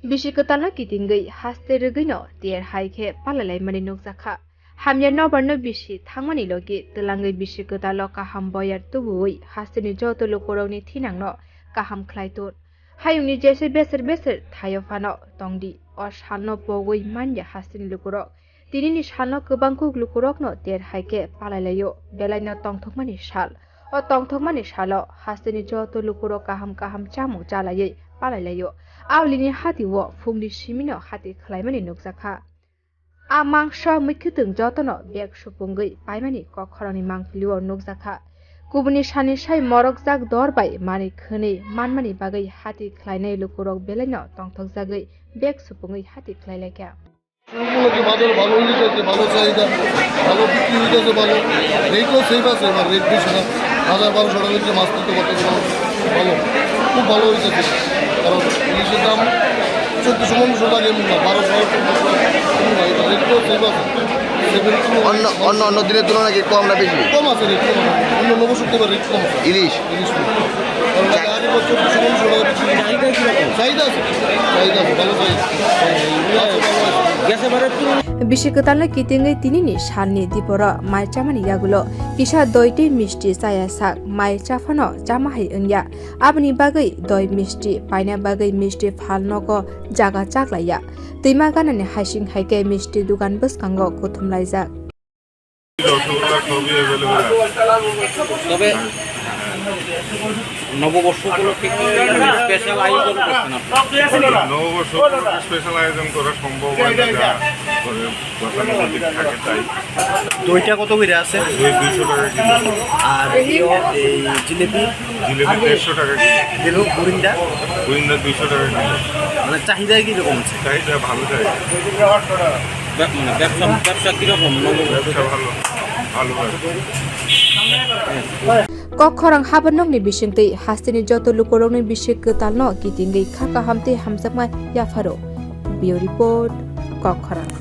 Bishikatana kitingay haste regino dear haike palalay maninok zakha. Hamya no barno bishi thangmani logi telangay bishikata lo kaham boyar tubuwi haste ni joto lokoro ni thinang no kaham klaitun. Hayung ni jese beser thayo fano tongdi or shano pogoi manya haste ni lokoro. Tini ni shano kubangkuk lokorok no dear haike palalayo belay no tongthokmani shal. O tongthokmani shalo haste ni joto lokoro kaham chamu jalaye palalayo. Awlini hati wo fungni simino hati khlaimani nukjakha. A mangsha mikhutung jotono bek supungai paimani kokkhorani mangpiliwo nukjakha. Kubuni shani shai morok jak dorbai mani khani manmani bagai hati khlainai lukurok belaino tongthokjagai bek supungai hati khlailekya. বাজার ভালো ইলিশ আছে, ভালো চাহিদা, ভালো বিক্রি হইতেছে, ভালো রেটও safe আছে, এবার রেট বেশি না। 1000-1200 টাকা হচ্ছে মাছ তুলতে পারতেছে, ভালো খুব ভালো হইতেছে। কারণ ইলিশের দাম 1400-1500 টাকা এমন না, 1200-1400 এটা রেটও সেফ আছে। অন্য দিনের তুলনায় কম না বেশি? কম আছে, রেট কম আছে। অন্য নবশুক্রবার রেট কম আছে ইলিশ। কারণ আগে 1400-1500 টাকা চাহিদা আছে, ভালো চাহিদা। Bishikatana kitingai tinini shanni dipora mai chamani yagulo kisa doite misti saya sak mai chafano chamahai ungya abni bagai doi misti paina bagai misti phalno ko jaga chaklaya tuima ganani haising haike misti dukan buskango kuthumlaijak তবে নববর্ষ উপলক্ষে special আয়োজন করছেন আপনারা? নববর্ষ উপলক্ষে special আয়োজন করা সম্ভব হয় না, যা গতানুগতিক থাকে তাই। দইটা কত করে আছে? দই 200 টাকা কিলো। আর এই জিলেপি? জিলেপি 150 টাকা কিলো। বুরিন্দা? বুরিন্দা 200 টাকা কিলো। মানে চাহিদা কীরকম আছে? চাহিদা ভালো চাহিদা। ব্যবসা কীরকম? ব্যবসা ভালো Kokkhorang habanokni bisingtei hasteni joto lukorokni bishikketalno kitingai khaka hamte hamjakma yafaro. Bio report Kokkhorang.